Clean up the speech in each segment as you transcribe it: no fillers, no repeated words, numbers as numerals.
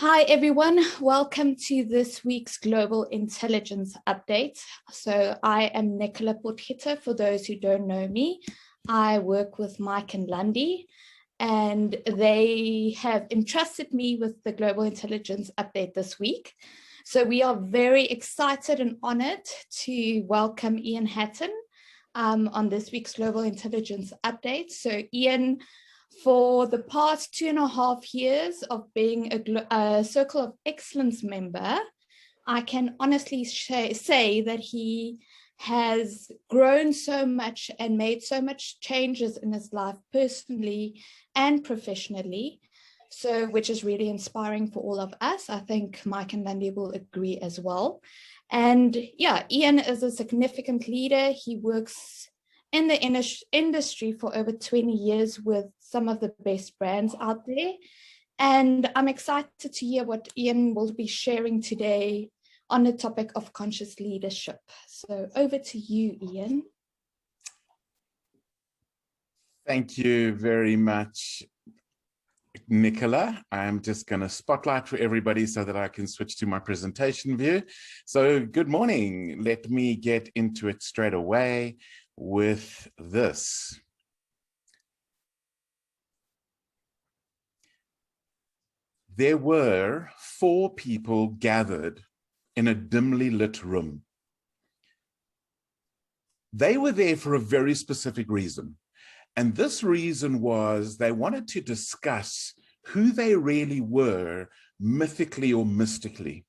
Hi, everyone. Welcome to this week's Global Intelligence Update. So I am Nicola Potgieter. For those who don't know me, I work with Mike and Lundy, and they have entrusted me with the Global Intelligence Update this week. So we are very excited and honored to welcome Ian Hatton on this week's Global Intelligence Update. So Ian, for the past 2.5 years of being a Circle of Excellence member, I can honestly say that he has grown so much and made so much changes in his life personally and professionally, so which is really inspiring for all of us. I think Mike and Lundy will agree as well. And yeah, Ian is a significant leader. He works in the industry for over 20 years with some of the best brands out there. And I'm excited to hear what Ian will be sharing today on the topic of conscious leadership. So over to you, Ian. Thank you very much, Nicola. I'm just going to spotlight for everybody so that I can switch to my presentation view. So good morning. Let me get into it straight away with this. There were 4 people gathered in a dimly lit room. They were there for a very specific reason. And this reason was they wanted to discuss who they really were mythically or mystically.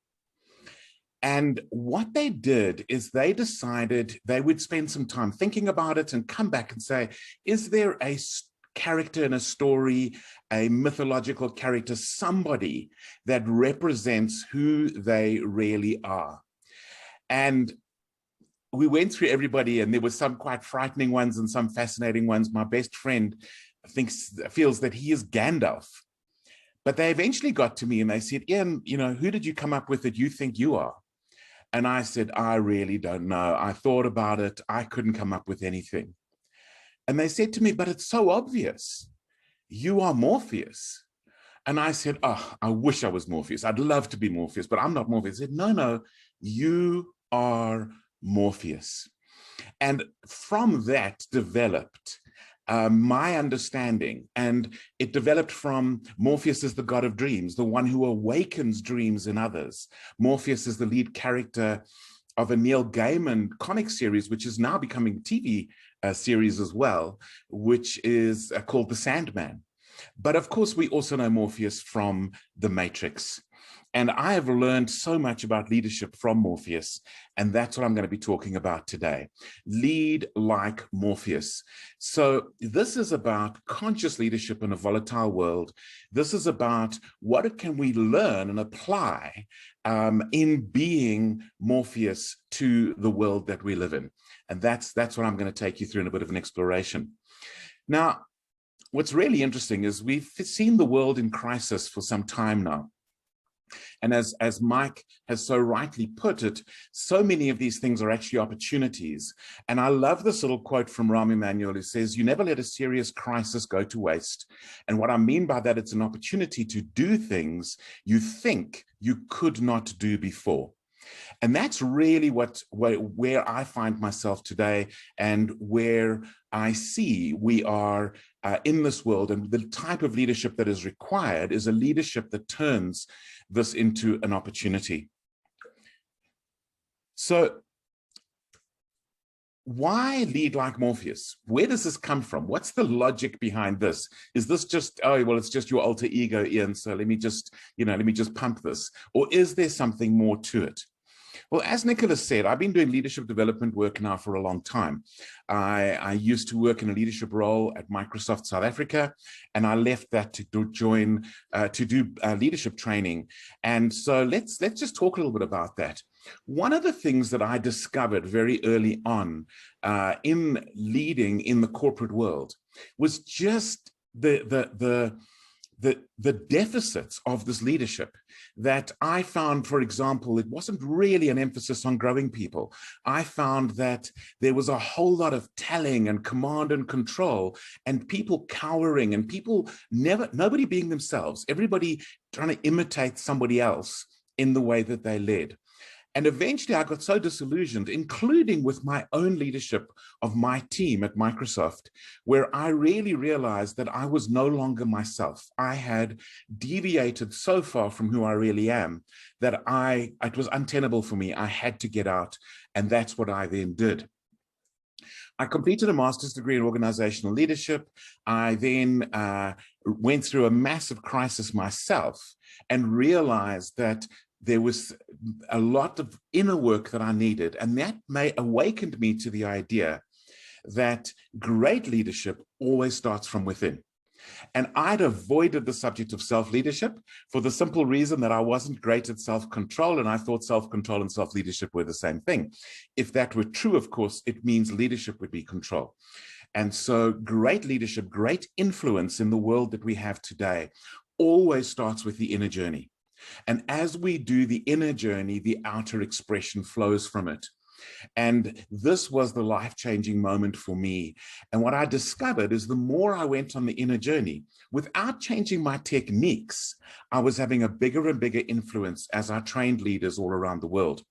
And what they did is they decided they would spend some time thinking about it and come back and say, is there a character in a story, a mythological character, somebody that represents who they really are? And we went through everybody, and there were some quite frightening ones and some fascinating ones. My best friend feels that he is Gandalf. But they eventually got to me and they said, Ian, who did you come up with that you think you are? And I said, I really don't know. I thought about it. I couldn't come up with anything. And they said to me, but it's so obvious. You are Morpheus. And I said, oh, I wish I was Morpheus. I'd love to be Morpheus, but I'm not Morpheus. They said, no, you are Morpheus. And from that developed my understanding, and it developed from Morpheus is the god of dreams, the one who awakens dreams in others. Morpheus is the lead character of a Neil Gaiman comic series, which is now becoming a TV series as well, which is called The Sandman. But of course, we also know Morpheus from The Matrix. And I have learned so much about leadership from Morpheus, and that's what I'm going to be talking about today. Lead like Morpheus. So this is about conscious leadership in a volatile world. This is about what can we learn and apply in being Morpheus to the world that we live in. And that's what I'm going to take you through in a bit of an exploration. Now, what's really interesting is we've seen the world in crisis for some time now. And as Mike has so rightly put it, so many of these things are actually opportunities. And I love this little quote from Rahm Emanuel, who says, you never let a serious crisis go to waste. And what I mean by that, it's an opportunity to do things you think you could not do before. And that's really where I find myself today, and where I see we are in this world. And the type of leadership that is required is a leadership that turns this into an opportunity. So why lead like Morpheus? Where does this come from? What's the logic behind this? Is this just, oh, well, it's just your alter ego, Ian, so let me just pump this? Or is there something more to it? Well, as Nicola said, I've been doing leadership development work now for a long time. I used to work in a leadership role at Microsoft South Africa, and I left that to do leadership training. And so let's just talk a little bit about that. One of the things that I discovered very early on in leading in the corporate world was just the the deficits of this leadership that I found, for example, it wasn't really an emphasis on growing people. I found that there was a whole lot of telling and command and control and people cowering and people nobody being themselves, everybody trying to imitate somebody else in the way that they led. And eventually I got so disillusioned, including with my own leadership of my team at Microsoft, where I really realized that I was no longer myself. I had deviated so far from who I really am that it was untenable for me. I had to get out, and that's what I then did. I completed a master's degree in organizational leadership. I then went through a massive crisis myself and realized that there was a lot of inner work that I needed, and that awakened me to the idea that great leadership always starts from within. And I'd avoided the subject of self-leadership for the simple reason that I wasn't great at self-control, and I thought self-control and self-leadership were the same thing. If that were true, of course, it means leadership would be control. And so great leadership, great influence in the world that we have today always starts with the inner journey. And as we do the inner journey, the outer expression flows from it. And this was the life-changing moment for me. And what I discovered is the more I went on the inner journey, without changing my techniques, I was having a bigger and bigger influence as I trained leaders all around the world.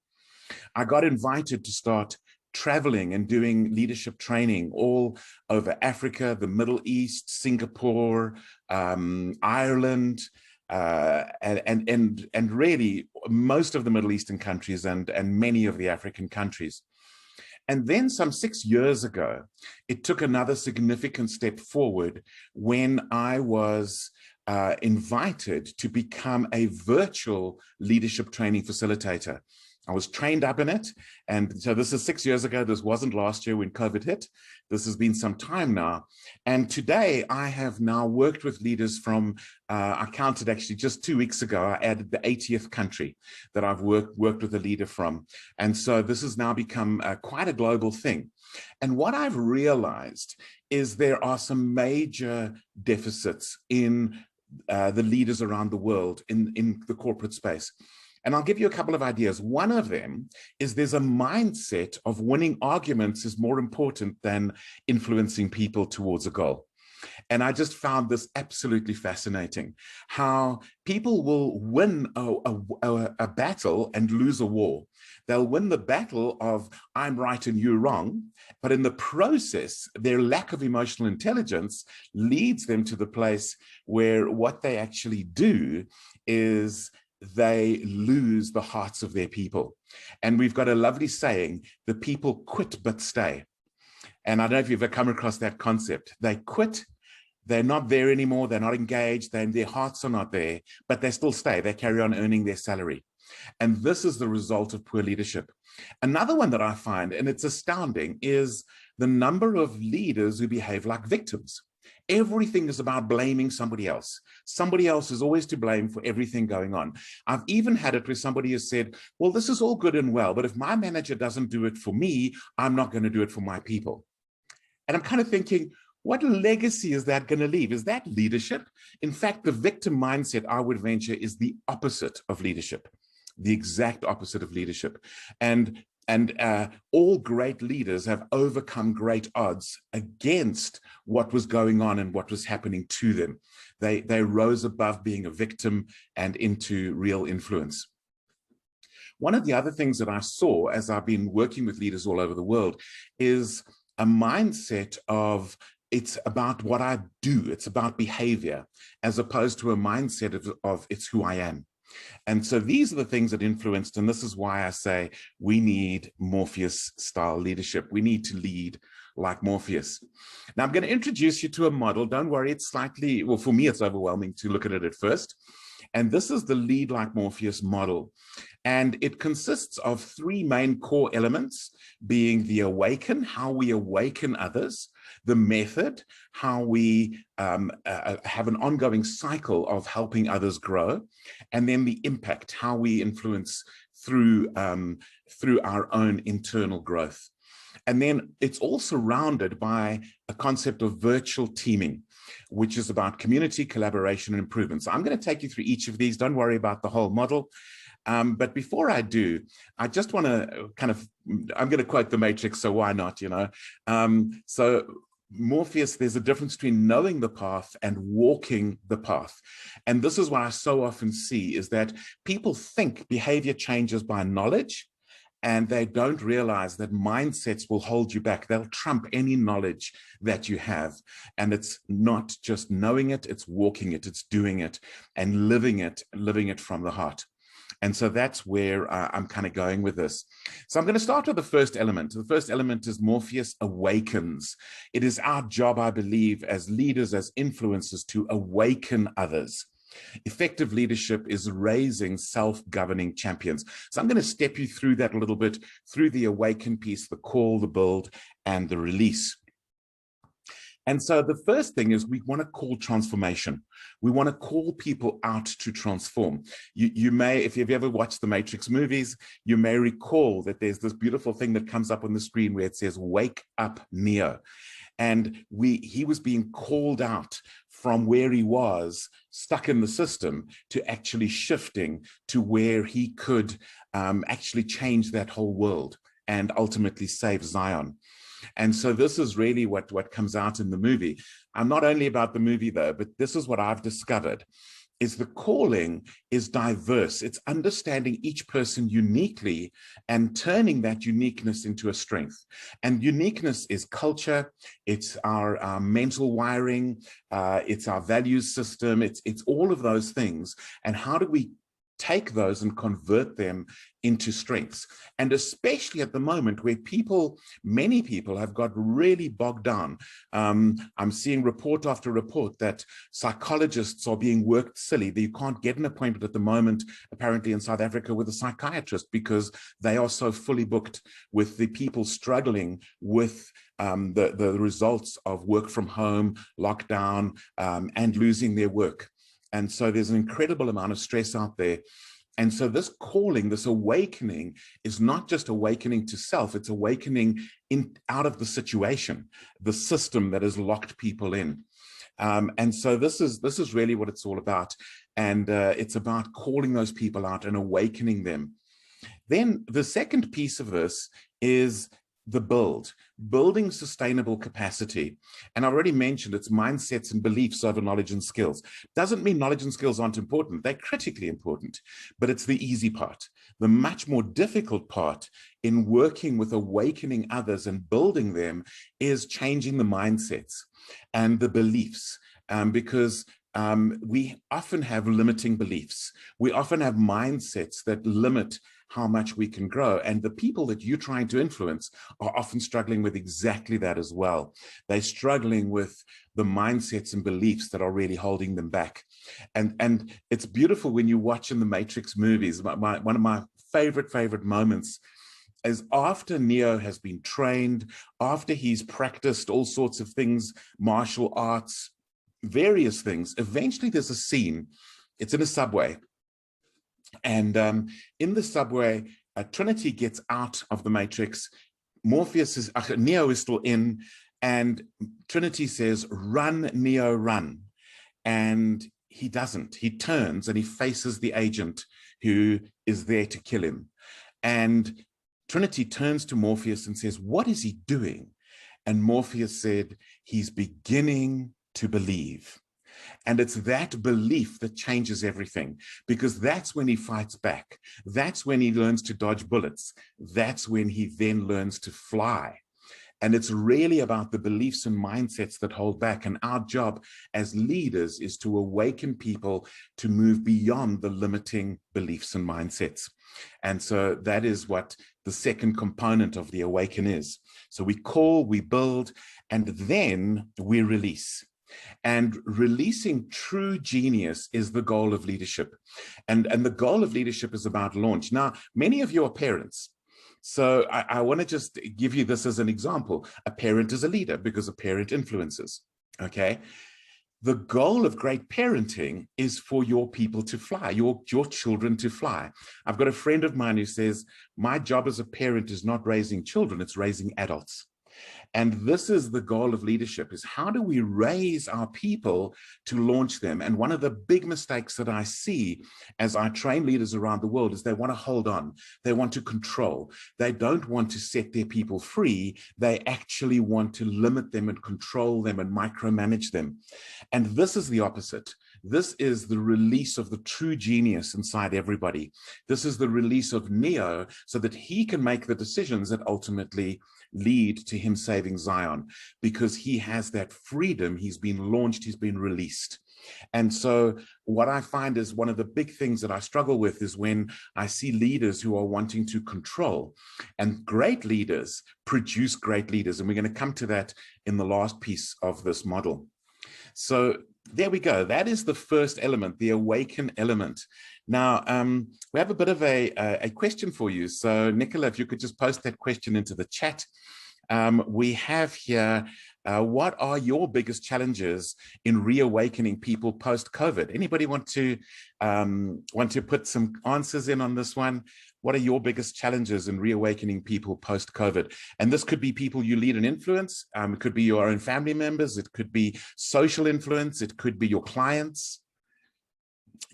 I got invited to start traveling and doing leadership training all over Africa, the Middle East, Singapore, Ireland, and really most of the Middle Eastern countries and many of the African countries. And then some 6 years ago, it took another significant step forward when I was invited to become a virtual leadership training facilitator. I was trained up in it. And so this is 6 years ago. This wasn't last year when COVID hit. This has been some time now. And today I have now worked with leaders from, I counted actually just 2 weeks ago, I added the 80th country that I've worked with a leader from. And so this has now become quite a global thing. And what I've realized is there are some major deficits in the leaders around the world in the corporate space. And I'll give you a couple of ideas. One of them is there's a mindset of winning arguments is more important than influencing people towards a goal. And I just found this absolutely fascinating, how people will win a battle and lose a war. They'll win the battle of I'm right and you're wrong, but in the process, their lack of emotional intelligence leads them to the place where what they actually do is they lose the hearts of their people. And we've got a lovely saying, the people quit but stay. And I don't know if you've ever come across that concept. They quit, they're not there anymore, they're not engaged, their hearts are not there, but they still stay, they carry on earning their salary. And this is the result of poor leadership. Another one that I find, and it's astounding, is the number of leaders who behave like victims. Everything is about blaming somebody else. Somebody else is always to blame for everything going on. I've even had it where somebody has said, well, this is all good and well, but if my manager doesn't do it for me, I'm not going to do it for my people. And I'm kind of thinking, what legacy is that going to leave? Is that leadership? In fact, the victim mindset, I would venture, is the opposite of leadership, the exact opposite of leadership. And all great leaders have overcome great odds against what was going on and what was happening to them. They rose above being a victim and into real influence. One of the other things that I saw as I've been working with leaders all over the world is a mindset of it's about what I do, it's about behavior, as opposed to a mindset of it's who I am. And so these are the things that influenced, and this is why I say we need Morpheus style leadership. We need to lead like Morpheus. Now I'm going to introduce you to a model. Don't worry, it's slightly, well, for me, it's overwhelming to look at it at first. And this is the lead like Morpheus model. And it consists of three main core elements, being the awaken, how we awaken others, the method, how we have an ongoing cycle of helping others grow, and then the impact, how we influence through our own internal growth. And then it's all surrounded by a concept of virtual teaming. which is about community, collaboration, and improvement. So I'm going to take you through each of these. Don't worry about the whole model. But before I do, I just want to I'm going to quote the Matrix, so why not, you know? So Morpheus, there's a difference between knowing the path and walking the path. And this is what I so often see, is that people think behavior changes by knowledge, and they don't realize that mindsets will hold you back. They'll trump any knowledge that you have. And it's not just knowing it, it's walking it, it's doing it, and living it from the heart. And so that's where I'm kind of going with this. So I'm going to start with the first element. The first element is Morpheus awakens. It is our job, I believe, as leaders, as influencers, to awaken others. Effective leadership is raising self-governing champions. So I'm going to step you through that a little bit, through the awaken piece, the call, the build, and the release. And so the first thing is we want to call transformation. We want to call people out to transform. You may, if you've ever watched the Matrix movies, you may recall that there's this beautiful thing that comes up on the screen where it says, "Wake up, Neo." And he was being called out from where he was stuck in the system to actually shifting to where he could actually change that whole world and ultimately save Zion. And so this is really what comes out in the movie. I'm not only about the movie though, but this is what I've discovered, is the calling is diverse. It's understanding each person uniquely and turning that uniqueness into a strength. And uniqueness is culture, it's our mental wiring, it's our values system, it's all of those things. And how do we take those and convert them into strengths? And especially at the moment where many people have got really bogged down. I'm seeing report after report that psychologists are being worked silly, that you can't get an appointment at the moment, apparently in South Africa, with a psychiatrist because they are so fully booked with the people struggling with the results of work from home, lockdown, and losing their work. And so there's an incredible amount of stress out there. And so this calling, this awakening, is not just awakening to self, it's awakening out of the situation, the system that has locked people in. And so this is really what it's all about. And it's about calling those people out and awakening them. Then the second piece of this is the building sustainable capacity. And I already mentioned it's mindsets and beliefs over knowledge and skills. Doesn't mean knowledge and skills aren't important. They're critically important, but it's the easy part. The much more difficult part in working with awakening others and building them is changing the mindsets and the beliefs, because we often have limiting beliefs. We often have mindsets that limit how much we can grow. And the people that you're trying to influence are often struggling with exactly that as well. They're struggling with the mindsets and beliefs that are really holding them back. And it's beautiful when you watch in the Matrix movies. One of my favorite moments is after Neo has been trained, after he's practiced all sorts of things, martial arts, various things. Eventually there's a scene, it's in a subway. And in the subway, Trinity gets out of the Matrix. Neo is still in, and Trinity says, "Run, Neo, run." And he doesn't. He turns and he faces the agent who is there to kill him. And Trinity turns to Morpheus and says, "What is he doing?" And Morpheus said, "He's beginning to believe." And it's that belief that changes everything, because that's when he fights back. That's when he learns to dodge bullets. That's when he then learns to fly. And it's really about the beliefs and mindsets that hold back. And our job as leaders is to awaken people to move beyond the limiting beliefs and mindsets. And so that is what the second component of the awaken is. So we call, we build, and then we release. And releasing true genius is the goal of leadership. And the goal of leadership is about launch. Now, many of you are parents. So I want to just give you this as an example. A parent is a leader because a parent influences, okay? The goal of great parenting is for your people to fly, your children to fly. I've got a friend of mine who says, my job as a parent is not raising children, it's raising adults. And this is the goal of leadership, is how do we raise our people to launch them? And one of the big mistakes that I see as I train leaders around the world is they want to hold on. They want to control. They don't want to set their people free. They actually want to limit them and control them and micromanage them. And this is the opposite. This is the release of the true genius inside everybody. This is the release of Neo so that he can make the decisions that ultimately lead to him saving Zion, because he has that freedom. He's been launched, he's been released. And so what I find is one of the big things that I struggle with is when I see leaders who are wanting to control, and great leaders produce great leaders. And we're going to come to that in the last piece of this model. So there we go. That is the first element, the awaken element. Now, we have a bit of a question for you. So Nicola, if you could just post that question into the chat. We have here, what are your biggest challenges in reawakening people post-COVID? Anybody want to put some answers in on this one? What are your biggest challenges in reawakening people post-COVID? And this could be people you lead and influence. It could be your own family members. It could be social influence. It could be your clients.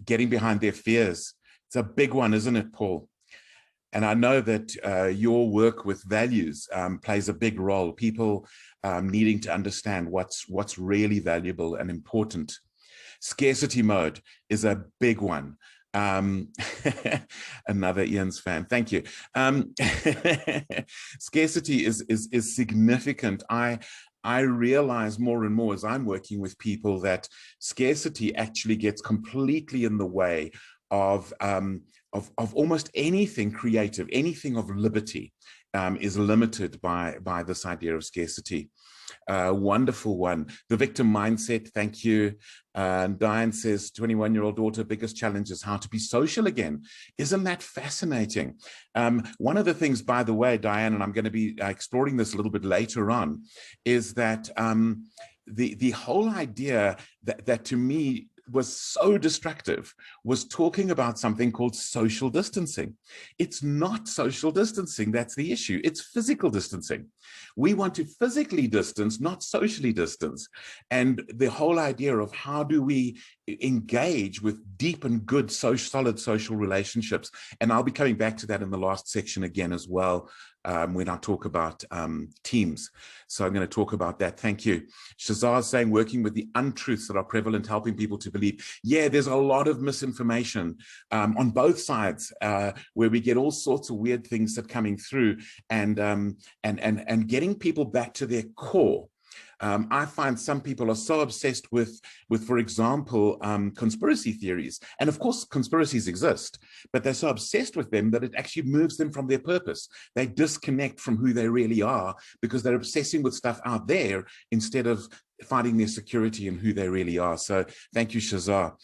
Getting behind their fears. It's a big one, isn't it, Paul? And I know that your work with values plays a big role. People needing to understand what's really valuable and important. Scarcity mode is a big one. Another Ian's fan. Thank you. Scarcity is significant. I realize more and more as I'm working with people that scarcity actually gets completely in the way of almost anything creative, anything of liberty is limited by this idea of scarcity. Wonderful one. The victim mindset, thank you. Diane says, 21-year-old daughter, biggest challenge is how to be social again. Isn't that fascinating? One of the things, by the way, Diane, and I'm going to be exploring this a little bit later on, is that the whole idea that to me was so destructive was talking about something called social distancing. It's not social distancing, that's the issue. It's physical distancing. We want to physically distance, not socially distance. And the whole idea of how do we engage with deep and good solid social relationships. And I'll be coming back to that in the last section again as well, when I talk about teams. So I'm going to talk about that. Thank you. Shazar is saying, working with the untruths that are prevalent, helping people to believe. Yeah, there's a lot of misinformation on both sides, where we get all sorts of weird things that are coming through, and getting people back to their core. I find some people are so obsessed with, for example, conspiracy theories. And of course, conspiracies exist, but they're so obsessed with them that it actually moves them from their purpose. They disconnect from who they really are because they're obsessing with stuff out there instead of finding their security in who they really are. So thank you, Shazar.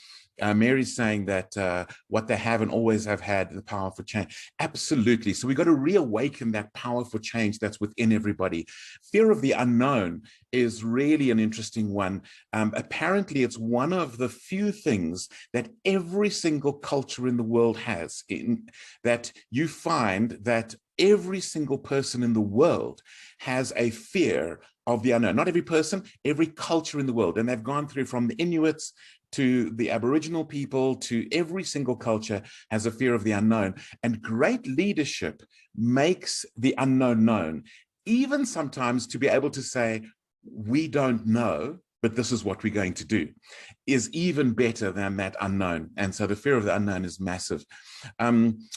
Mary's saying that what they have and always have had, the power for change. Absolutely. So we've got to reawaken that power for change that's within everybody. Fear of the unknown is really an interesting one. Apparently, it's one of the few things that every single culture in the world has, that you find that every single person in the world has a fear of the unknown. Not every person, every culture in the world. And they've gone through from the Inuits to the Aboriginal people, to every single culture has a fear of the unknown. And great leadership makes the unknown known, even sometimes to be able to say, we don't know, but this is what we're going to do, is even better than that unknown. And so the fear of the unknown is massive.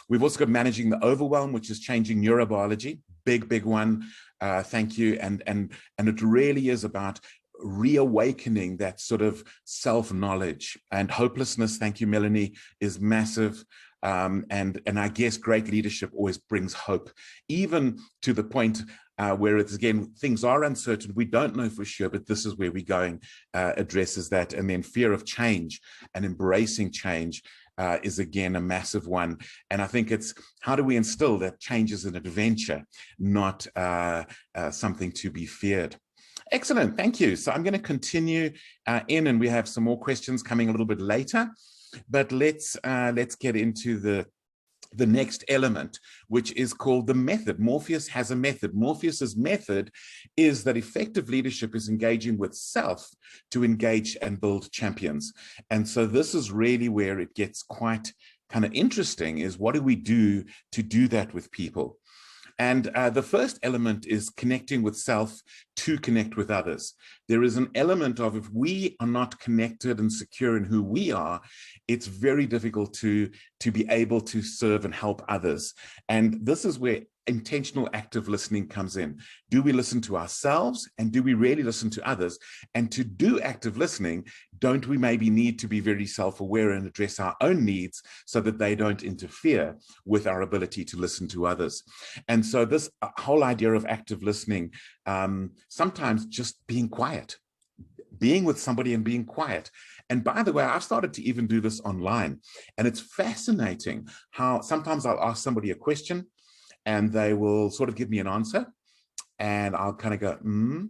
We've also got managing the overwhelm, which is changing neurobiology. Big one. Thank you. And it really is about reawakening that sort of self-knowledge. And hopelessness, thank you, Melanie, is massive. And I guess great leadership always brings hope, even to the point where it's, again, things are uncertain, we don't know for sure, but this is where we're going, addresses that. And then fear of change and embracing change is, again, a massive one. And I think it's how do we instill that change is an adventure, not something to be feared. Excellent, thank you. So I'm going to continue in, and we have some more questions coming a little bit later, but let's get into the next element, which is called the method. Morpheus has a method. Morpheus's method is that effective leadership is engaging with self to engage and build champions. And so this is really where it gets quite kind of interesting, is what do we do to do that with people? And the first element is connecting with self to connect with others. There is an element of, if we are not connected and secure in who we are, it's very difficult to be able to serve and help others. And this is where intentional active listening comes in. Do we listen to ourselves, and do we really listen to others? And to do active listening, don't we maybe need to be very self-aware and address our own needs so that they don't interfere with our ability to listen to others? And so this whole idea of active listening, sometimes just being quiet, being with somebody and being quiet. And by the way, I've started to even do this online, and it's fascinating how sometimes I'll ask somebody a question and they will sort of give me an answer, and I'll kind of go, and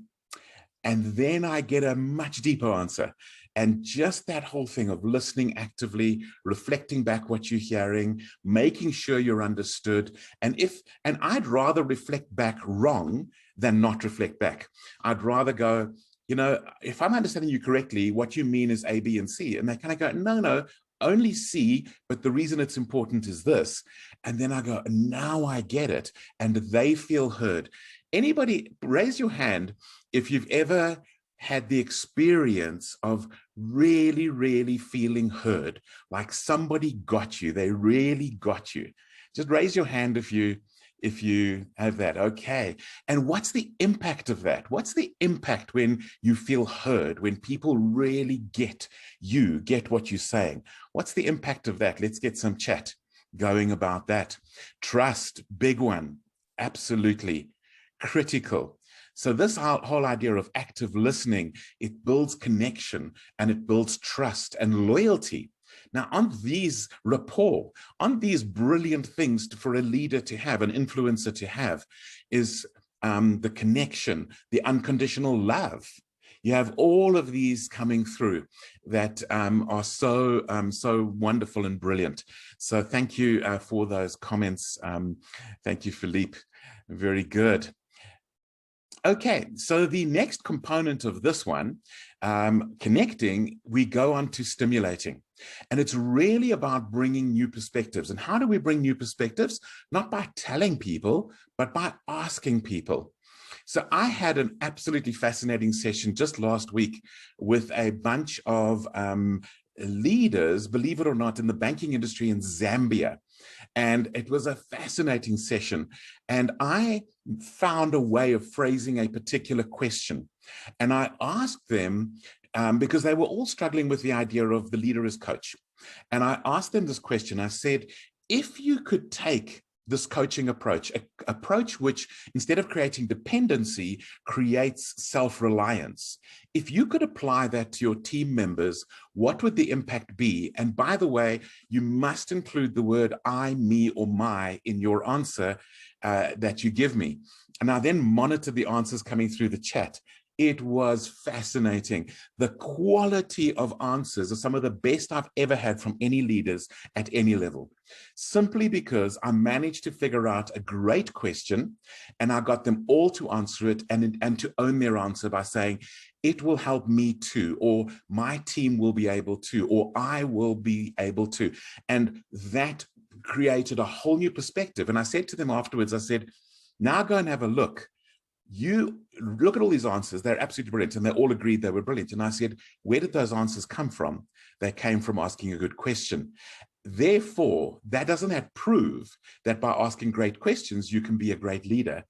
then I get a much deeper answer. And just that whole thing of listening actively, reflecting back what you're hearing, making sure you're understood. And I'd rather reflect back wrong than not reflect back. I'd rather go, you know, if I'm understanding you correctly, what you mean is A, B, and C. And they kind of go, no, only C, but the reason it's important is this. And then I go, now I get it. And they feel heard. Anybody, raise your hand if you've ever had the experience of really, really feeling heard, like somebody got you, they really got you. Just raise your hand if you have that. Okay. And what's the impact of that? What's the impact when you feel heard, when people really get you, get what you're saying? What's the impact of that? Let's get some chat going about that. Trust, big one, absolutely critical. So this whole idea of active listening, it builds connection and it builds trust and loyalty. Now, on these rapport, on these brilliant things for a leader to have, an influencer to have, is the connection, the unconditional love. You have all of these coming through that are so wonderful and brilliant. So thank you for those comments. Thank you, Philippe. Very good. Okay, so the next component of this one, connecting, we go on to stimulating. And it's really about bringing new perspectives. And how do we bring new perspectives? Not by telling people, but by asking people. So I had an absolutely fascinating session just last week with a bunch of leaders, believe it or not, in the banking industry in Zambia. And it was a fascinating session. And I found a way of phrasing a particular question. And I asked them, because they were all struggling with the idea of the leader as coach. And I asked them this question. I said, if you could take this coaching approach, an approach which, instead of creating dependency, creates self-reliance. If you could apply that to your team members, what would the impact be? And by the way, you must include the word I, me, or my in your answer that you give me. And I then monitor the answers coming through the chat. It was fascinating. The quality of answers are some of the best I've ever had from any leaders at any level, simply because I managed to figure out a great question and I got them all to answer it and to own their answer by saying, it will help me too, or my team will be able to, or I will be able to. And that created a whole new perspective. And I said to them afterwards, I said, now go and have a look. You look at all these answers, they're absolutely brilliant, and they all agreed they were brilliant. And I said, where did those answers come from? They came from asking a good question. Therefore, that doesn't prove that by asking great questions, you can be a great leader.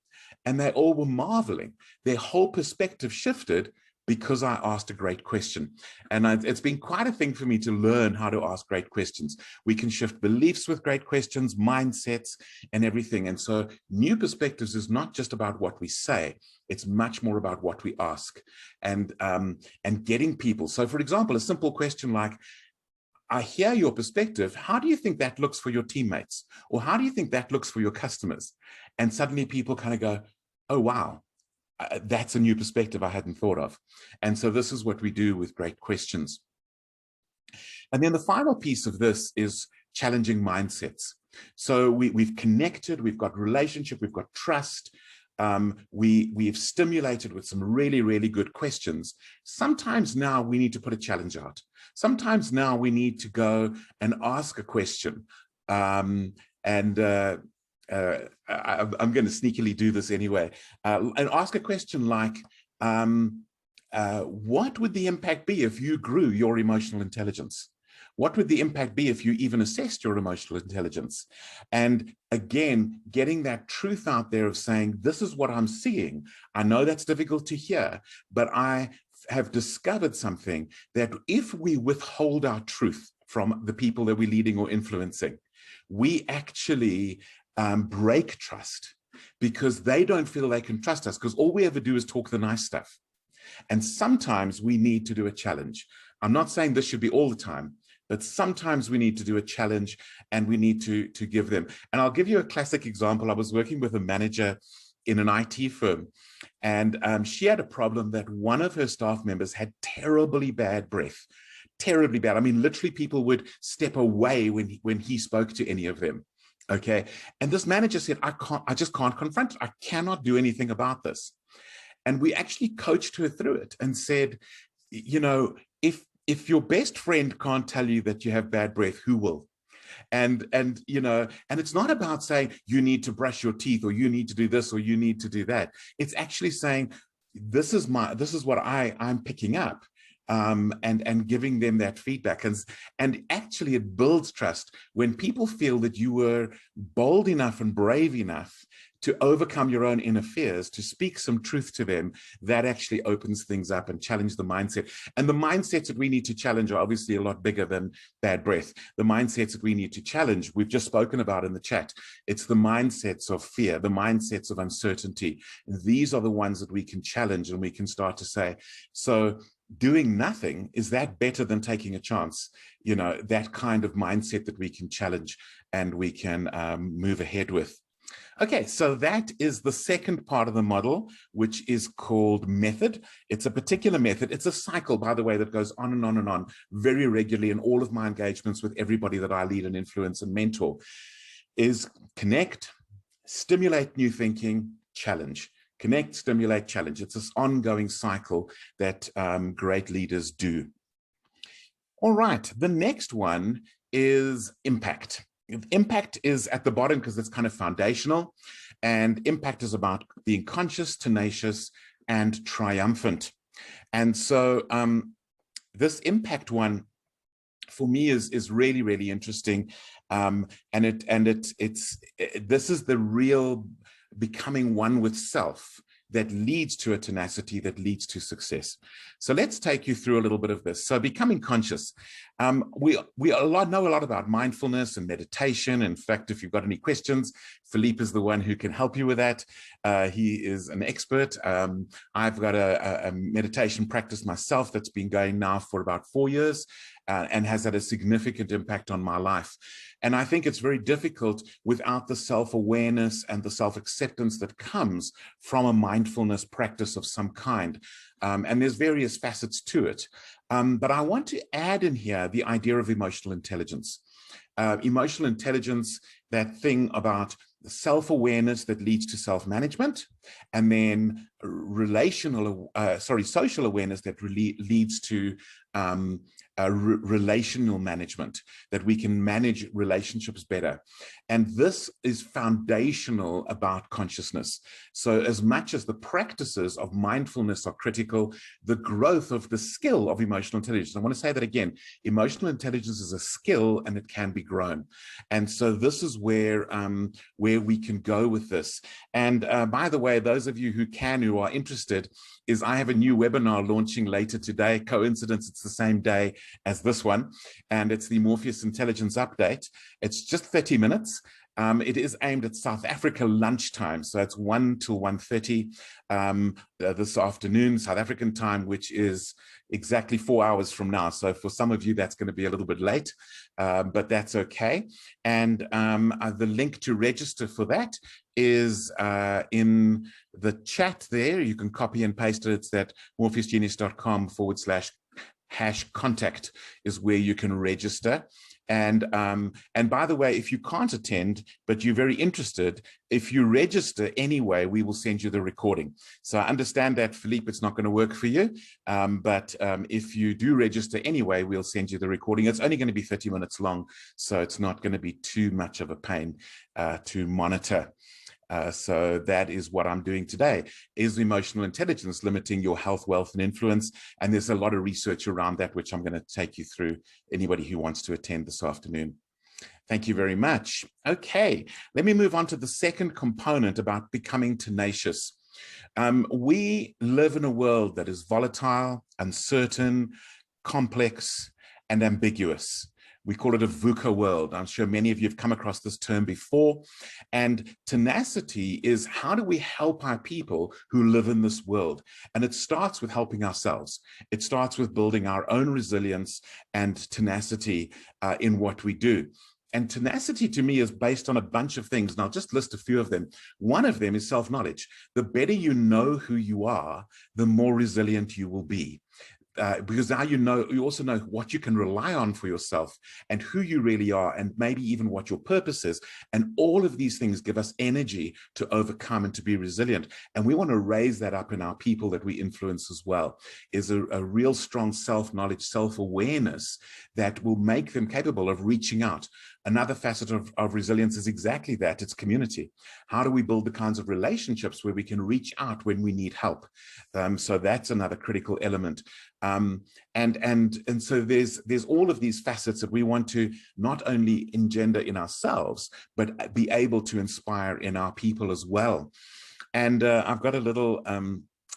And they all were marveling. Their whole perspective shifted because I asked a great question. And it's been quite a thing for me to learn how to ask great questions. We can shift beliefs with great questions, mindsets, and everything. And so new perspectives is not just about what we say, it's much more about what we ask and getting people. So for example, a simple question like, I hear your perspective. How do you think that looks for your teammates? Or how do you think that looks for your customers? And suddenly people kind of go, oh, wow. That's a new perspective I hadn't thought of. And so this is what we do with great questions. And then the final piece of this is challenging mindsets. So we've connected, we've got relationship, we've got trust. We've stimulated with some really, really good questions. Sometimes now we need to put a challenge out. Sometimes now we need to go and ask a question. I'm going to sneakily do this anyway, and ask a question like, what would the impact be if you grew your emotional intelligence? What would the impact be if you even assessed your emotional intelligence? And again, getting that truth out there of saying, this is what I'm seeing. I know that's difficult to hear, but I have discovered something, that if we withhold our truth from the people that we're leading or influencing, we actually break trust, because they don't feel they can trust us, because all we ever do is talk the nice stuff. And sometimes we need to do a challenge. I'm not saying this should be all the time, but sometimes we need to do a challenge, and we need to give them. And I'll give you a classic example. I was working with a manager in an IT firm, and she had a problem that one of her staff members had terribly bad breath, terribly bad. I mean, literally people would step away when he spoke to any of them. Okay. And this manager said, I just can't confront it. I cannot do anything about this. And we actually coached her through it and said, you know, if your best friend can't tell you that you have bad breath, who will? And you know, and it's not about saying you need to brush your teeth, or you need to do this, or you need to do that. It's actually saying, this is what I'm picking up. And giving them that feedback. And actually it builds trust when people feel that you were bold enough and brave enough to overcome your own inner fears, to speak some truth to them. That actually opens things up and challenge the mindset. And the mindsets that we need to challenge are obviously a lot bigger than bad breath. The mindsets that we need to challenge, we've just spoken about in the chat. It's the mindsets of fear, the mindsets of uncertainty. These are the ones that we can challenge, and we can start to say, so doing nothing, is that better than taking a chance? You know, that kind of mindset that we can challenge and we can move ahead with. Okay, so that is the second part of the model, which is called method. It's a particular method. It's a cycle, by the way, that goes on and on and on very regularly in all of my engagements with everybody that I lead and influence and mentor, is connect, stimulate new thinking, challenge. Connect, stimulate, challenge. It's this ongoing cycle that great leaders do. All right, the next one is impact. Impact is at the bottom because it's kind of foundational, and impact is about being conscious, tenacious, and triumphant. And so this impact one for me is really, really interesting. This is the real becoming one with self that leads to a tenacity that leads to success. So let's take you through a little bit of this. So becoming conscious. We know a lot about mindfulness and meditation. In fact, if you've got any questions, Philippe is the one who can help you with that. He is an expert. I've got a meditation practice myself that's been going now for about 4 years and has had a significant impact on my life. And I think it's very difficult without the self-awareness and the self-acceptance that comes from a mindfulness practice of some kind. And there's various facets to it. But I want to add in here the idea of emotional intelligence. Emotional intelligence, that thing about self-awareness that leads to self-management, and then social awareness that leads to relational management, that we can manage relationships better. And this is foundational about consciousness. So as much as the practices of mindfulness are critical, the growth of the skill of emotional intelligence, I want to say that again, emotional intelligence is a skill and it can be grown. And so this is where we can go with this. And by the way, those of you who are interested, is I have a new webinar launching later today. Coincidence, it's the same day as this one, and it's the Morpheus Intelligence Update. It's just 30 minutes. It is aimed at South Africa lunchtime, so it's 1 till 1:30 this afternoon, South African time, which is exactly 4 hours from now. So for some of you, that's going to be a little bit late, but that's okay. And the link to register for that is in the chat there. You can copy and paste it. It's at morpheusgenius.com/. #contact is where you can register. And by the way, if you can't attend, but you're very interested, if you register anyway, we will send you the recording. So I understand that, Philippe, it's not going to work for you. But if you do register anyway, we'll send you the recording. It's only going to be 30 minutes long, so it's not going to be too much of a pain to monitor. So that is what I'm doing today. Is emotional intelligence limiting your health, wealth, and influence? And there's a lot of research around that, which I'm going to take you through, anybody who wants to attend this afternoon. Thank you very much. Okay, let me move on to the second component about becoming tenacious. We live in a world that is volatile, uncertain, complex, and ambiguous. We call it a VUCA world. I'm sure many of you have come across this term before. And tenacity is, how do we help our people who live in this world? And it starts with helping ourselves. It starts with building our own resilience and tenacity in what we do. And tenacity to me is based on a bunch of things, and I'll just list a few of them. One of them is self-knowledge. The better you know who you are, the more resilient you will be. Because now you also know what you can rely on for yourself and who you really are, and maybe even what your purpose is. And all of these things give us energy to overcome and to be resilient. And we want to raise that up in our people that we influence as well, is a real strong self-knowledge, self-awareness that will make them capable of reaching out. Another facet of resilience is exactly that. It's community. How do we build the kinds of relationships where we can reach out when we need help? So that's another critical element. And so there's all of these facets that we want to not only engender in ourselves, but be able to inspire in our people as well. And I've got a little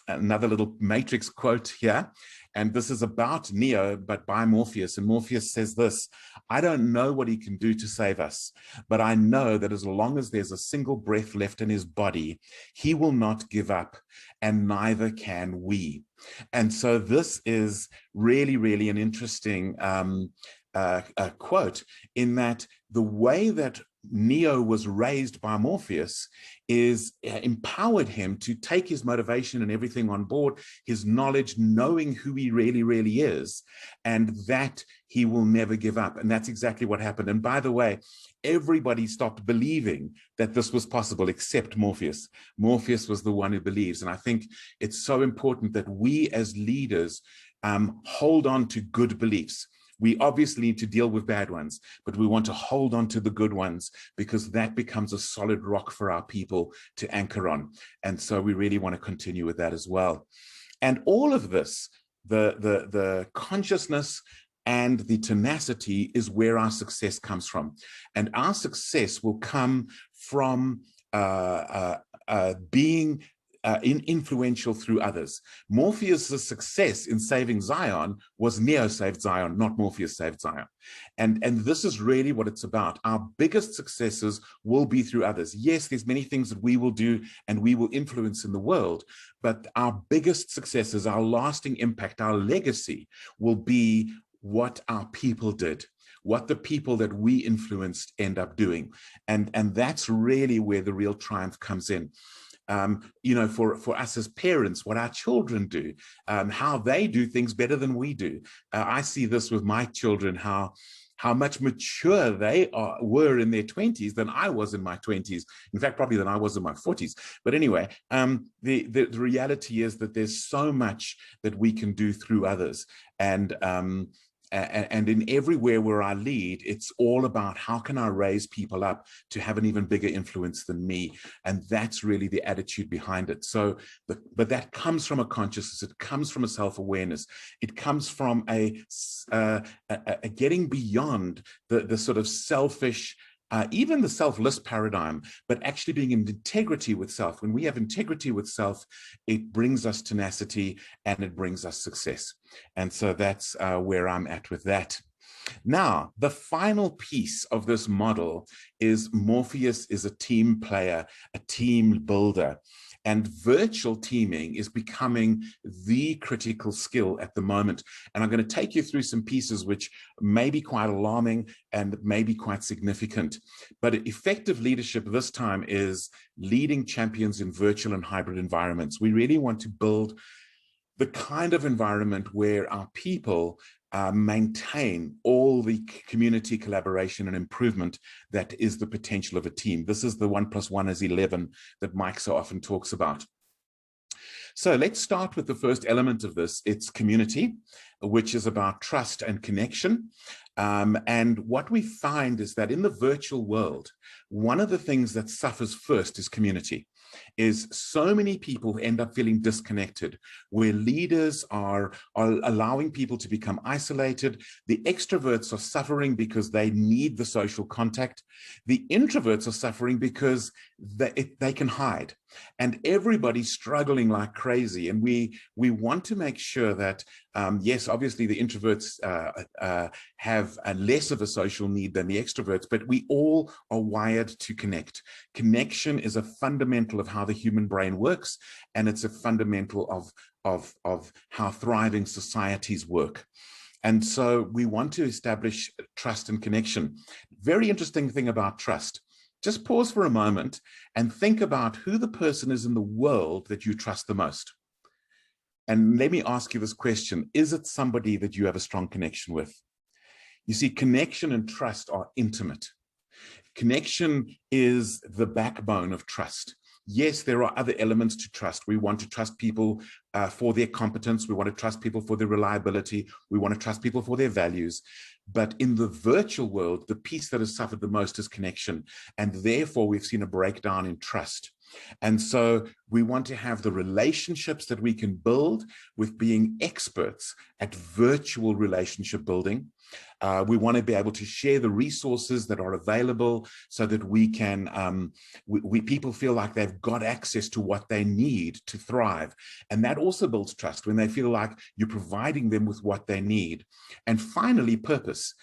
another little matrix quote here. And this is about Neo, but by Morpheus. And Morpheus says this: I don't know what he can do to save us, but I know that as long as there's a single breath left in his body, he will not give up, and neither can we. And so this is really, really an interesting quote, in that the way that Neo was raised by Morpheus is empowered him to take his motivation and everything on board, his knowledge, knowing who he really, really is, and that he will never give up. And that's exactly what happened. And by the way, everybody stopped believing that this was possible except Morpheus. Morpheus was the one who believes. And I think it's so important that we as leaders hold on to good beliefs. We obviously need to deal with bad ones, but we want to hold on to the good ones, because that becomes a solid rock for our people to anchor on. And so we really want to continue with that as well. And all of this, the consciousness and the tenacity, is where our success comes from. And our success will come from being influential through others. Morpheus' success in saving Zion was Neo saved Zion, not Morpheus saved Zion. And this is really what it's about. Our biggest successes will be through others. Yes, there's many things that we will do and we will influence in the world, but our biggest successes, our lasting impact, our legacy will be what our people did, what the people that we influenced end up doing. And that's really where the real triumph comes in. You know, for us as parents, what our children do, how they do things better than we do. I see this with my children, how much mature they were in their 20s than I was in my 20s. In fact, probably than I was in my 40s. But anyway, the reality is that there's so much that we can do through others. And in everywhere where I lead, it's all about how can I raise people up to have an even bigger influence than me. And that's really the attitude behind it. So, but that comes from a consciousness. It comes from a self-awareness. It comes from a getting beyond the sort of selfish, even the selfless paradigm, but actually being in integrity with self. When we have integrity with self, it brings us tenacity and it brings us success. And so that's where I'm at with that. Now, the final piece of this model is Morpheus is a team player, a team builder. And virtual teaming is becoming the critical skill at the moment. And I'm going to take you through some pieces which may be quite alarming and may be quite significant. But effective leadership this time is leading champions in virtual and hybrid environments. We really want to build the kind of environment where our people maintain all the community collaboration and improvement that is the potential of a team. This is the 1 + 1 = 11 that Mike so often talks about. So let's start with the first element of this. It's community, which is about trust and connection. And what we find is that in the virtual world, one of the things that suffers first is community. Is so many people end up feeling disconnected, where leaders are allowing people to become isolated. The extroverts are suffering because they need the social contact. The introverts are suffering because they can hide. And everybody's struggling like crazy. And we want to make sure that, yes, obviously the introverts have less of a social need than the extroverts, but we all are wired to connect. Connection is a fundamental of how the human brain works, and it's a fundamental of how thriving societies work. And so we want to establish trust and connection. Very interesting thing about trust. Just pause for a moment and think about who the person is in the world that you trust the most. And let me ask you this question. Is it somebody that you have a strong connection with? You see, connection and trust are intimate. Connection is the backbone of trust. Yes, there are other elements to trust. We want to trust people for their competence. We want to trust people for their reliability. We want to trust people for their values. But in the virtual world, the piece that has suffered the most is connection. And therefore, we've seen a breakdown in trust. And so we want to have the relationships that we can build with being experts at virtual relationship building. We want to be able to share the resources that are available so that we can, people feel like they've got access to what they need to thrive. And that also builds trust when they feel like you're providing them with what they need. And finally, purpose.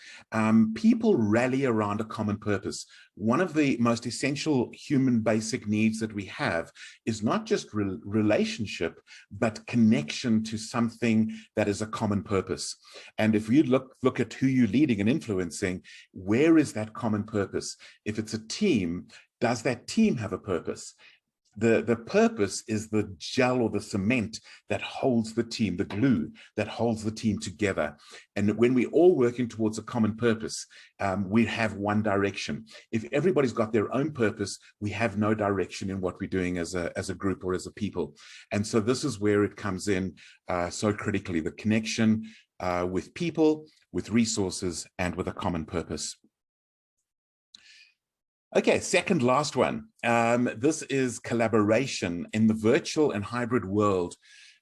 People rally around a common purpose. One of the most essential human basic needs that we have is not just relationship, but connection to something that is a common purpose. And if you look at who you're leading and influencing, where is that common purpose? If it's a team, does that team have a purpose? The purpose is the gel or the cement that holds the team, the glue that holds the team together. And when we're all working towards a common purpose, we have one direction. If everybody's got their own purpose, we have no direction in what we're doing as a group or as a people. And so this is where it comes in so critically, the connection with people, with resources, and with a common purpose. Okay, second last one. This is collaboration. In the virtual and hybrid world,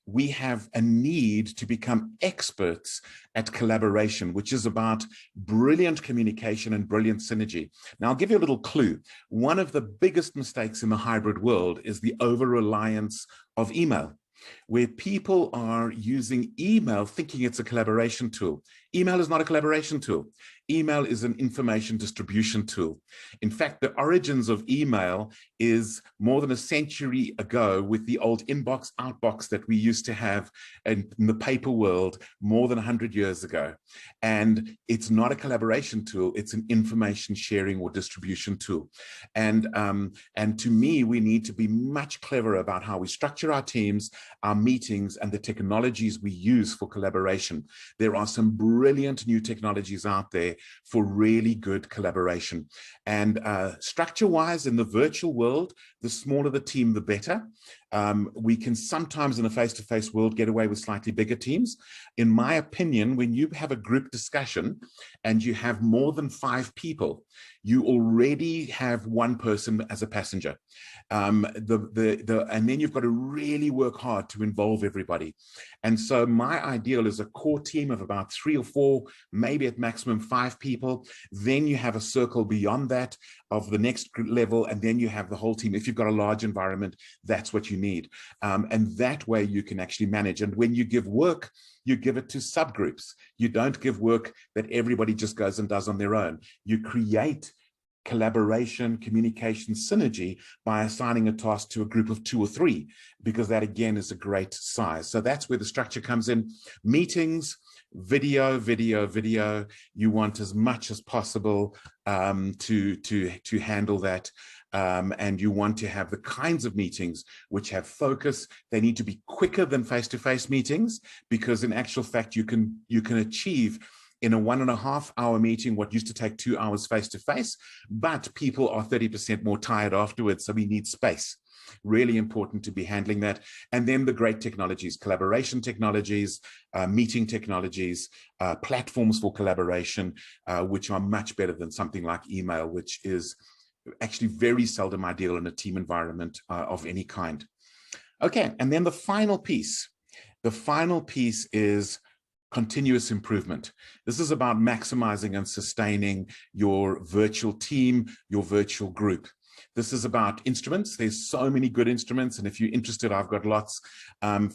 we have a need to become experts at collaboration, which is about brilliant communication and brilliant synergy. Now, I'll give you a little clue. One of the biggest mistakes in the hybrid world is the over-reliance of email, where people are using email thinking it's a collaboration tool. Email is not a collaboration tool. Email is an information distribution tool. In fact, the origins of email is more than a century ago with the old inbox, outbox that we used to have in the paper world more than 100 years ago. And it's not a collaboration tool, it's an information sharing or distribution tool. And to me, we need to be much cleverer about how we structure our teams, our meetings, and the technologies we use for collaboration. There are some brilliant new technologies out there for really good collaboration. And structure-wise, in the virtual world, the smaller the team, the better. We can sometimes in a face-to-face world get away with slightly bigger teams. In my opinion, when you have a group discussion and you have more than 5 people, you already have one person as a passenger. And then you've got to really work hard to involve everybody. And so my ideal is a core team of about 3 or 4, maybe at maximum 5 people. Then you have a circle beyond that of the next level, and then you have the whole team. If you've got a large environment, that's what you need. And that way you can actually manage. And when you give work, you give it to subgroups. You don't give work that everybody just goes and does on their own. You create collaboration, communication, synergy by assigning a task to a group of 2 or 3, because that again is a great size. So that's where the structure comes in. Meetings, video, video, video. You want as much as possible to handle that. And you want to have the kinds of meetings which have focus. They need to be quicker than face-to-face meetings, because in actual fact, you can achieve in a 1.5 hour meeting what used to take 2 hours face-to-face, but people are 30% more tired afterwards, so we need space. Really important to be handling that. And then the great technologies, collaboration technologies, meeting technologies, platforms for collaboration, which are much better than something like email, which is actually very seldom ideal in a team environment of any kind. Okay, and then the final piece is continuous improvement. This is about maximizing and sustaining your virtual team, your virtual group. This is about instruments. There's so many good instruments, and if you're interested, I've got lots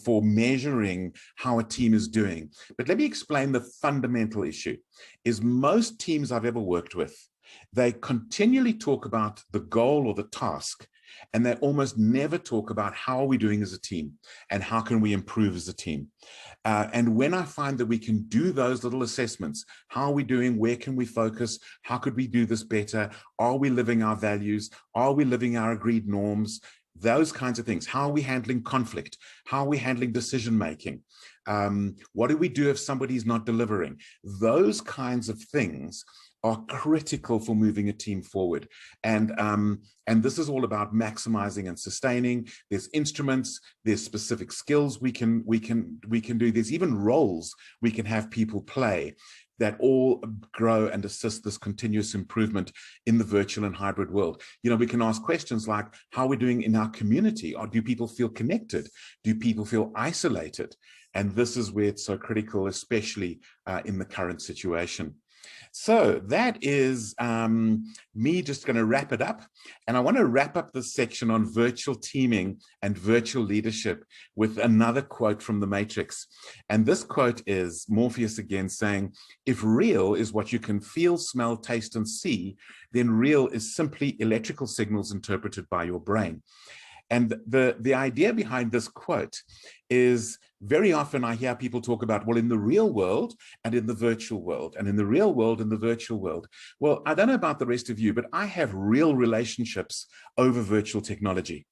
for measuring how a team is doing. But let me explain the fundamental issue. Is most teams I've ever worked with, they continually talk about the goal or the task, and they almost never talk about how are we doing as a team and how can we improve as a team. And when I find that we can do those little assessments, how are we doing, where can we focus, how could we do this better, are we living our values, are we living our agreed norms, those kinds of things. How are we handling conflict? How are we handling decision making? What do we do if somebody's not delivering? Those kinds of things are critical for moving a team forward. And this is all about maximizing and sustaining. There's instruments, there's specific skills we can do. There's even roles we can have people play that all grow and assist this continuous improvement in the virtual and hybrid world. You know, we can ask questions like, how are we doing in our community? Or do people feel connected? Do people feel isolated? And this is where it's so critical, especially in the current situation. So that is me just going to wrap it up. And I want to wrap up this section on virtual teaming and virtual leadership with another quote from the Matrix. And this quote is Morpheus again saying, if real is what you can feel, smell, taste, and see, then real is simply electrical signals interpreted by your brain. And the idea behind this quote is very often I hear people talk about, well, in the real world and in the virtual world, and in the real world and the virtual world. Well, I don't know about the rest of you, but I have real relationships over virtual technology.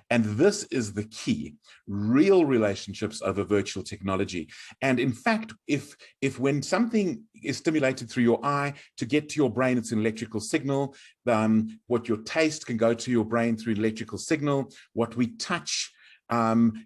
And this is the key, real relationships over virtual technology. And in fact, if when something is stimulated through your eye to get to your brain, it's an electrical signal. What your taste can go to your brain through electrical signal. What we touch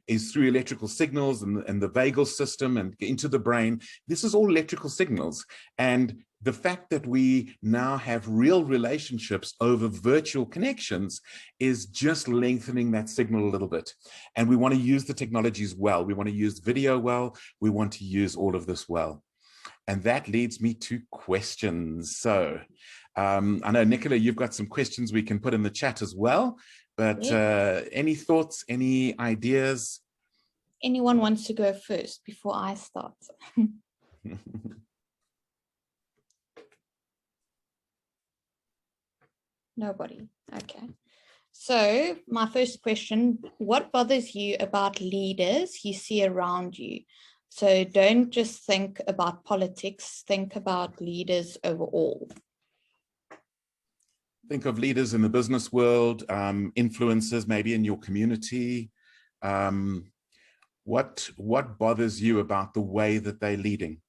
is through electrical signals and the vagal system and into the brain. This is all electrical signals. And the fact that we now have real relationships over virtual connections is just lengthening that signal a little bit. And we want to use the technologies well. We want to use video well. We want to use all of this well. And that leads me to questions. So I know, Nicola, you've got some questions we can put in the chat as well. But any thoughts, any ideas? Anyone wants to go first before I start? Nobody. Okay. So my first question, what bothers you about leaders you see around you? So don't just think about politics, think about leaders overall. Think of leaders in the business world, influencers maybe in your community. What bothers you about the way that they're leading?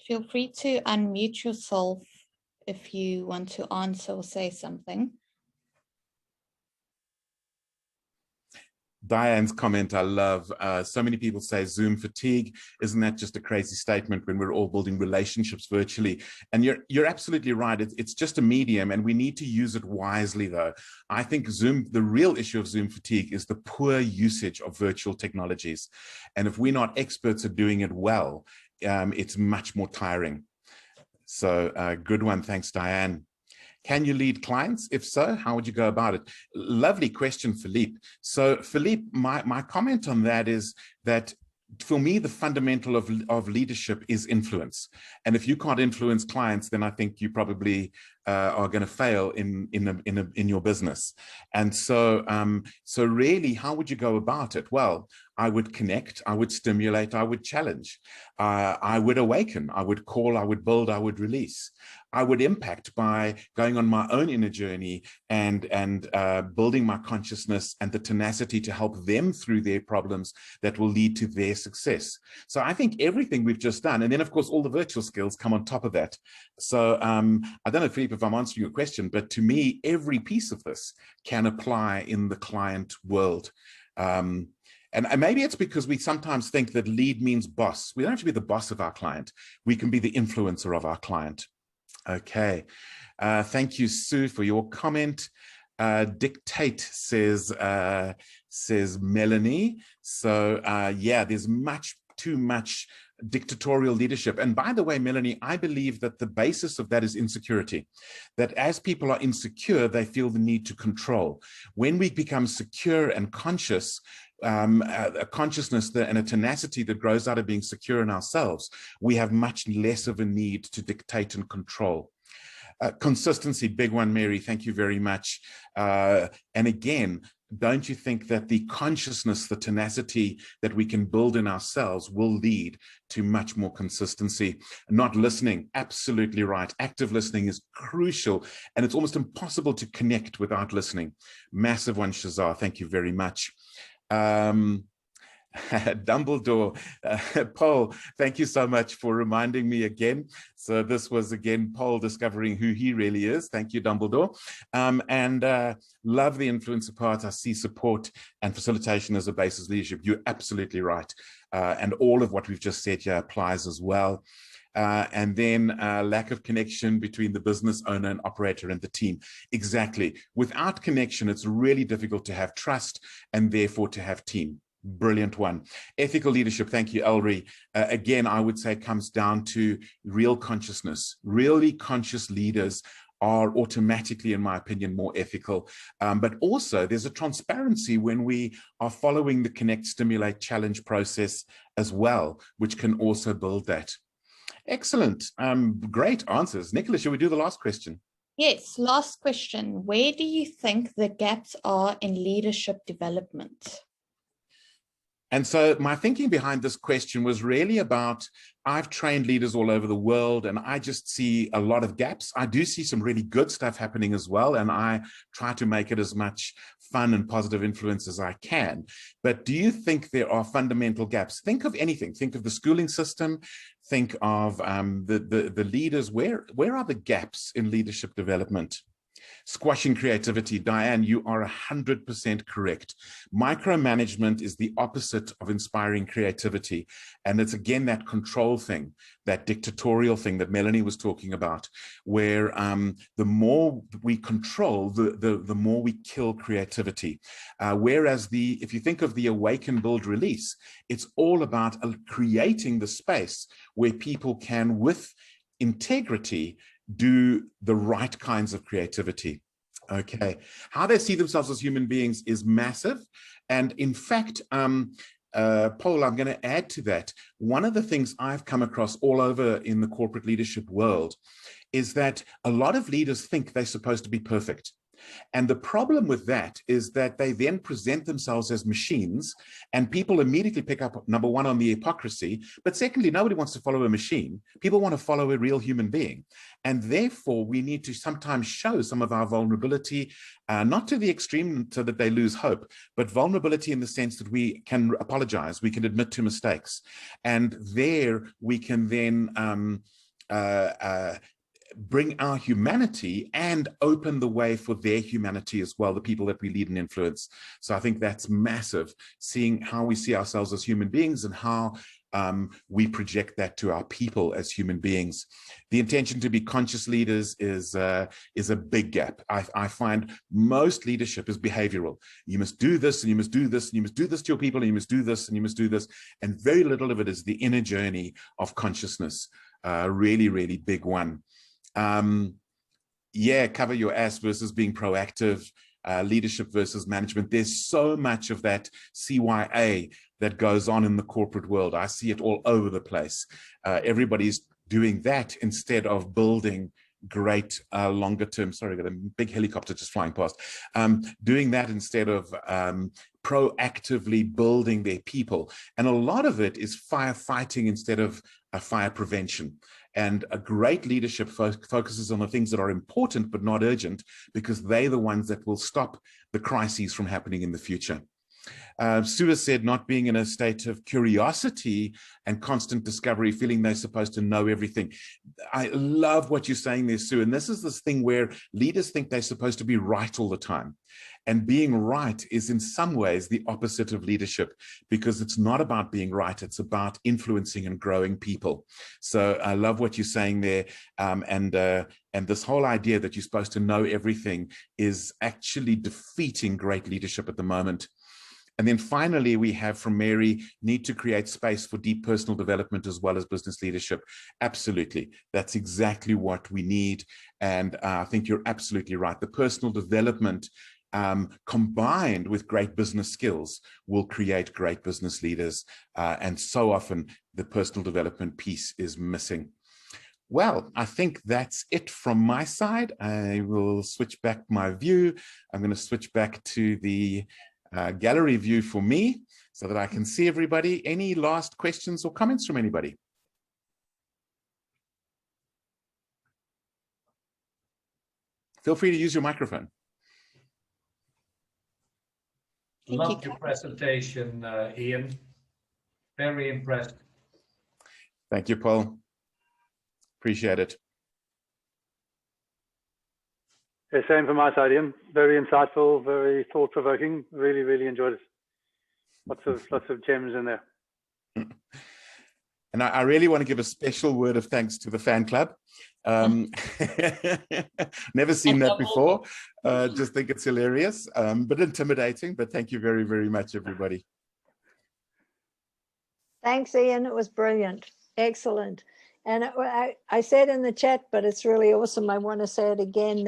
Feel free to unmute yourself if you want to answer or say something. Diane's comment, I love. So many people say Zoom fatigue. Isn't that just a crazy statement when we're all building relationships virtually? And you're absolutely right. It's just a medium and we need to use it wisely though. I think Zoom, the real issue of Zoom fatigue is the poor usage of virtual technologies. And if we're not experts at doing it well, it's much more tiring. So good one. Thanks, Diane. Can you lead clients? If so, how would you go about it? Lovely question, Philippe. So Philippe, my comment on that is that for me, the fundamental of leadership is influence. And if you can't influence clients, then I think you probably are going to fail in your business. And so so really, how would you go about it? Well, I would connect, I would stimulate, I would challenge, I would awaken, I would call, I would build, I would release. I would impact by going on my own inner journey and building my consciousness and the tenacity to help them through their problems that will lead to their success. So I think everything we've just done, and then of course all the virtual skills come on top of that. So I don't know, Philippe, if I'm answering your question, but to me, every piece of this can apply in the client world. And maybe it's because we sometimes think that lead means boss. We don't have to be the boss of our client. We can be the influencer of our client. Okay. Thank you, Sue, for your comment. Dictate, says Melanie. So yeah, there's too much dictatorial leadership. And by the way, Melanie, I believe that the basis of that is insecurity, that as people are insecure, they feel the need to control. When we become secure and conscious, a consciousness and a tenacity that grows out of being secure in ourselves, we have much less of a need to dictate and control. Consistency, big one, Mary, thank you very much. And again, don't you think that the consciousness, the tenacity that we can build in ourselves will lead to much more consistency? Not listening, absolutely right. Active listening is crucial, and it's almost impossible to connect without listening. Massive one, Shazar, thank you very much. Dumbledore, Paul, thank you so much for reminding me again. So this was again Paul discovering who he really is. Thank you, Dumbledore. And love the influencer part. I see support and facilitation as a basis leadership. You're absolutely right. And all of what we've just said here applies as well. And then lack of connection between the business owner and operator and the team. Exactly. Without connection, it's really difficult to have trust and therefore to have team. Brilliant one. Ethical leadership. Thank you, Elri. Again, I would say it comes down to real consciousness. Really conscious leaders are automatically, in my opinion, more ethical. But also there's a transparency when we are following the connect, stimulate, challenge process as well, which can also build that. Excellent. Great answers. Nicola, shall we do the last question? Yes, last question. Where do you think the gaps are in leadership development? And so my thinking behind this question was really about, I've trained leaders all over the world and I just see a lot of gaps. I do see some really good stuff happening as well, and I try to make it as much fun and positive influence as I can. But do you think there are fundamental gaps? Think of anything. Think of the schooling system. Think of the leaders. Where are the gaps in leadership development? Squashing creativity. Diane, you are 100% correct. Micromanagement is the opposite of inspiring creativity. And it's again that control thing, that dictatorial thing that Melanie was talking about, where the more we control, the more we kill creativity. Whereas if you think of the awaken, build, release, it's all about creating the space where people can, with integrity, do the right kinds of creativity. Okay, how they see themselves as human beings is massive. And in fact, Paul, I'm going to add to that. One of the things I've come across all over in the corporate leadership world is that a lot of leaders think they're supposed to be perfect. And the problem with that is that they then present themselves as machines, and people immediately pick up, number one, on the hypocrisy, but secondly, nobody wants to follow a machine. People want to follow a real human being. And therefore, we need to sometimes show some of our vulnerability, not to the extreme so that they lose hope, but vulnerability in the sense that we can apologize, we can admit to mistakes. And there we can then bring our humanity and open the way for their humanity as well, the people that we lead and influence. So I think that's massive, seeing how we see ourselves as human beings and how we project that to our people as human beings. The intention to be conscious leaders is a big gap. I find most leadership is behavioral. You must do this, and you must do this, and you must do this to your people, and you must do this, and you must do this. And very little of it is the inner journey of consciousness. Really, really big one. Yeah, cover your ass versus being proactive, leadership versus management. There's so much of that CYA that goes on in the corporate world. I see it all over the place. Everybody's doing that instead of building great longer term, sorry, I got a big helicopter just flying past, doing that instead of proactively building their people. And a lot of it is firefighting instead of fire prevention. And a great leadership focuses on the things that are important but not urgent, because they're the ones that will stop the crises from happening in the future. Sue has said not being in a state of curiosity and constant discovery, feeling they're supposed to know everything. I love what you're saying there, Sue. And this is this thing where leaders think they're supposed to be right all the time. And being right is in some ways the opposite of leadership, because it's not about being right. It's about influencing and growing people. So I love what you're saying there. And this whole idea that you're supposed to know everything is actually defeating great leadership at the moment. And then finally, we have from Mary, need to create space for deep personal development as well as business leadership. Absolutely. That's exactly what we need. And I think you're absolutely right. The personal development combined with great business skills will create great business leaders. And so often the personal development piece is missing. Well, I think that's it from my side. I will switch back my view. I'm going to switch back to the gallery view for me so that I can see everybody. Any last questions or comments from anybody? Feel free to use your microphone. Loved your presentation, Ian. Very impressed. Thank you, Paul. Appreciate it. Yeah, same from my side, Ian. Very insightful, very thought-provoking. Really, really enjoyed it. Lots of gems in there. And I really want to give a special word of thanks to the fan club. Never seen that before. Just think it's hilarious, but intimidating. But thank you very, very much, everybody. Thanks, Ian. It was brilliant. Excellent. And I said in the chat, but it's really awesome. I want to say it again,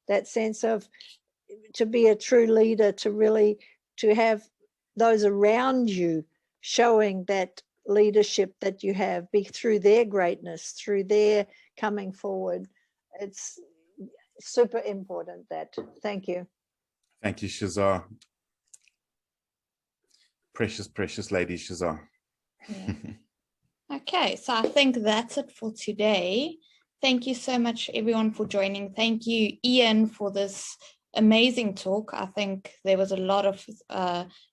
that sense of to be a true leader, to have those around you showing that leadership that you have, be through their greatness, through their coming forward. It's super important. That. Thank you. Thank you, Shazar. Precious, precious lady, Shazar. Yeah. Okay, so I think that's it for today. Thank you so much, everyone, for joining. Thank you, Ian, for this amazing talk. I think there was a lot of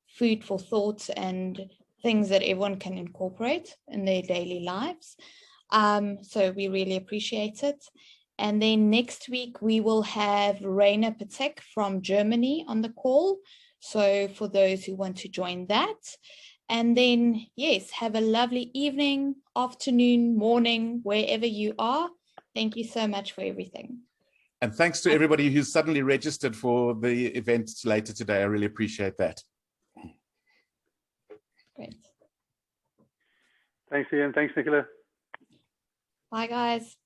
food for thought and things that everyone can incorporate in their daily lives. So we really appreciate it. And then next week, we will have Rainer Patek from Germany on the call. So for those who want to join that. And then, yes, have a lovely evening, afternoon, morning, wherever you are. Thank you so much for everything. And thanks to everybody who's suddenly registered for the events later today. I really appreciate that. Great. Thanks, Ian. Thanks, Nicola. Bye, guys.